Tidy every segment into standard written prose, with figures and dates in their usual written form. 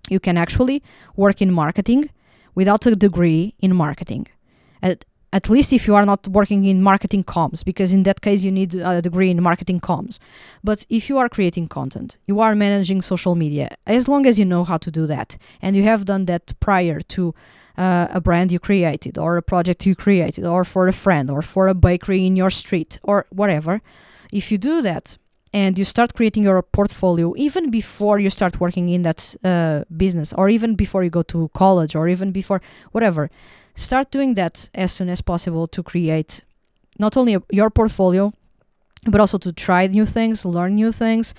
You can actually work in marketing without a degree in marketing. At least if you are not working in marketing comms, because in that case you need a degree in marketing comms. But if you are creating content, you are managing social media, as long as you know how to do that, and you have done that prior to a brand you created, or a project you created, or for a friend, or for a bakery in your street, or whatever, if you do that, and you start creating your portfolio even before you start working in that business, or even before you go to college, or even before whatever, start doing that as soon as possible to create not only your portfolio, but also to try new things, learn new things,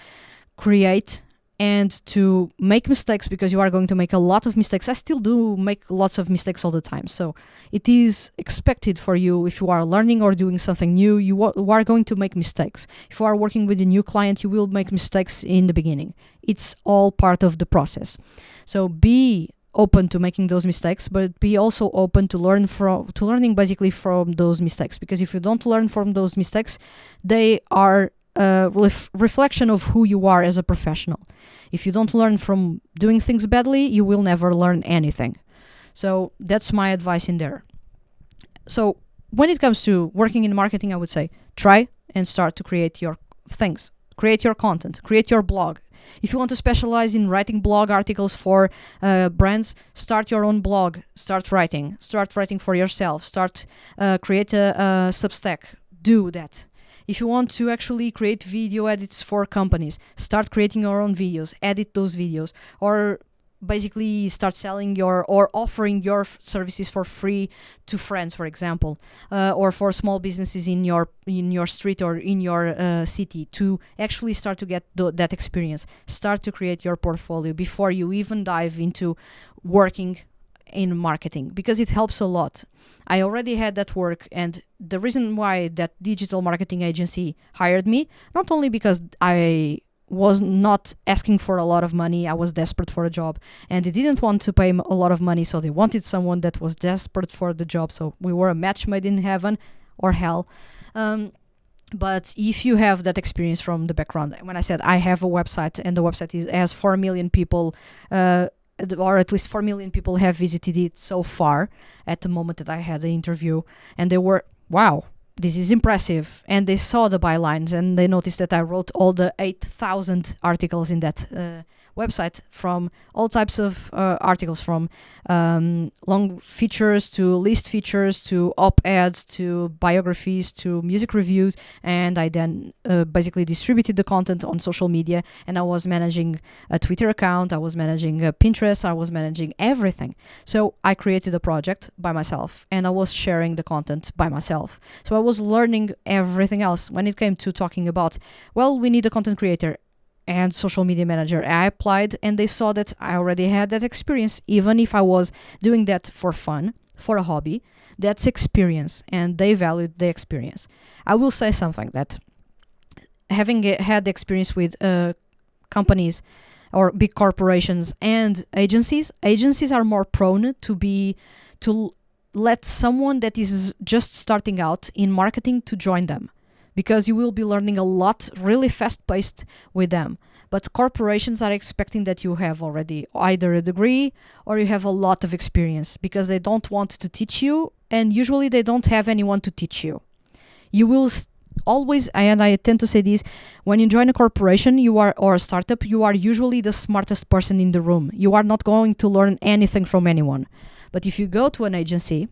create, and to make mistakes, because you are going to make a lot of mistakes. I still do make lots of mistakes all the time. So it is expected for you, if you are learning or doing something new, you are going to make mistakes. If you are working with a new client, you will make mistakes in the beginning. It's all part of the process. So be open to making those mistakes, but be also open to learning basically from those mistakes, because if you don't learn from those mistakes, they are a reflection of who you are as a professional. If you don't learn from doing things badly, you will never learn anything. So that's my advice in there. So when it comes to working in marketing, I would say try and start to create your things, create your content, create your blog. If you want to specialize in writing blog articles for brands, start your own blog, start writing for yourself, create a Substack, do that. If you want to actually create video edits for companies, start creating your own videos, edit those videos, or basically start selling or offering your services for free to friends, for example, or for small businesses in your street or in your city, to actually start to get that experience. Start to create your portfolio before you even dive into working in marketing, because it helps a lot. I already had that work, and the reason why that digital marketing agency hired me, not only because I was not asking for a lot of money, I was desperate for a job, and they didn't want to pay a lot of money, so they wanted someone that was desperate for the job, so we were a match made in heaven or hell. But if you have that experience from the background, when I said I have a website, and the website has 4 million people, or at least 4 million people have visited it so far at the moment that I had the interview, and they were, wow, this is impressive. And they saw the bylines, and they noticed that I wrote all the 8,000 articles in that website, from all types of articles, from long features to list features to op-eds to biographies to music reviews. And I then basically distributed the content on social media, and I was managing a Twitter account, I was managing Pinterest, I was managing everything. So I created a project by myself, and I was sharing the content by myself. So I was learning everything else. When it came to talking about, well, we need a content creator and social media manager, I applied, and they saw that I already had that experience. Even if I was doing that for fun, for a hobby, that's experience, and they valued the experience. I will say something, that having had experience with companies or big corporations and agencies are more prone to let someone that is just starting out in marketing to join them, because you will be learning a lot really fast-paced with them. But corporations are expecting that you have already either a degree or you have a lot of experience, because they don't want to teach you, and usually they don't have anyone to teach you. You will always, and I tend to say this, when you join a corporation or a startup, you are usually the smartest person in the room. You are not going to learn anything from anyone. But if you go to an agency,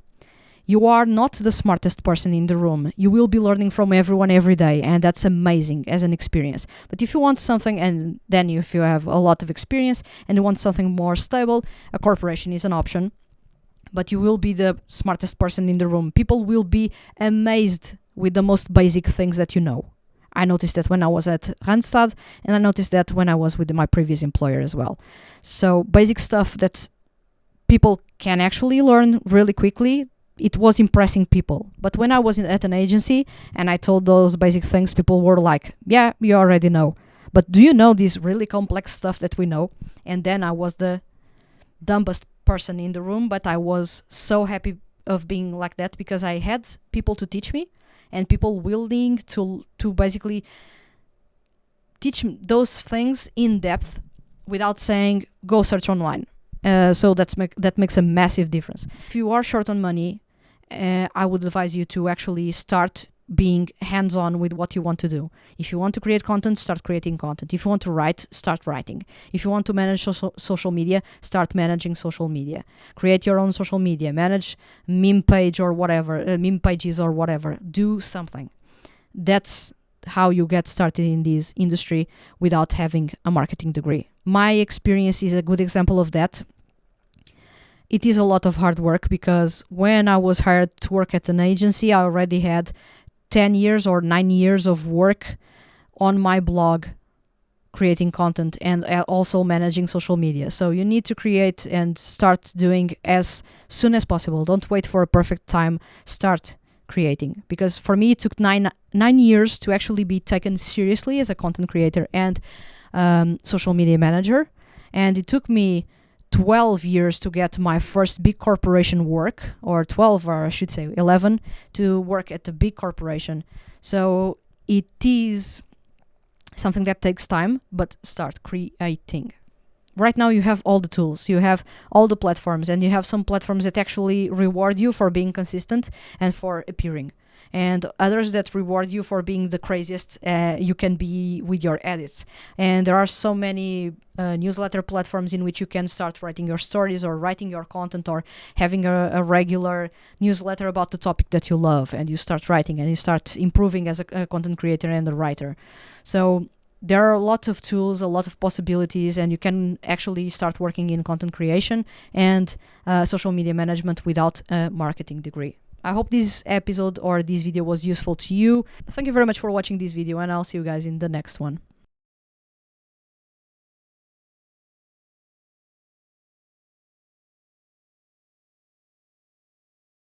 you are not the smartest person in the room. You will be learning from everyone every day, and that's amazing as an experience. But if you want something, and then if you have a lot of experience and you want something more stable, a corporation is an option. But you will be the smartest person in the room. People will be amazed with the most basic things that you know. I noticed that when I was at Randstad, and I noticed that when I was with my previous employer as well. So basic stuff that people can actually learn really quickly, it was impressing people. But when I was at an agency and I told those basic things, people were like, yeah, you already know. But do you know this really complex stuff that we know? And then I was the dumbest person in the room, but I was so happy of being like that, because I had people to teach me, and people willing to basically teach me those things in depth without saying go search online. So that makes a massive difference. If you are short on money, I would advise you to actually start being hands-on with what you want to do. If you want to create content, start creating content. If you want to write, start writing. If you want to manage social media, start managing social media. Create your own social media. Manage meme page or whatever, meme pages or whatever. Do something. That's how you get started in this industry without having a marketing degree. My experience is a good example of that. It is a lot of hard work because when I was hired to work at an agency, I already had 10 years or 9 years of work on my blog creating content and also managing social media. So you need to create and start doing as soon as possible. Don't wait for a perfect time. Start creating, because for me it took nine years to actually be taken seriously as a content creator and social media manager, and it took me 12 years to get my first big corporation work, or 12, or I should say 11, to work at a big corporation. So it is something that takes time, but start creating. Right now you have all the tools, you have all the platforms, and you have some platforms that actually reward you for being consistent and for appearing, and others that reward you for being the craziest you can be with your edits. And there are so many newsletter platforms in which you can start writing your stories or writing your content or having a regular newsletter about the topic that you love, and you start writing and you start improving as a content creator and a writer. So there are a lot of tools, a lot of possibilities, and you can actually start working in content creation and social media management without a marketing degree. I hope this episode or this video was useful to you. Thank you very much for watching this video, and I'll see you guys in the next one.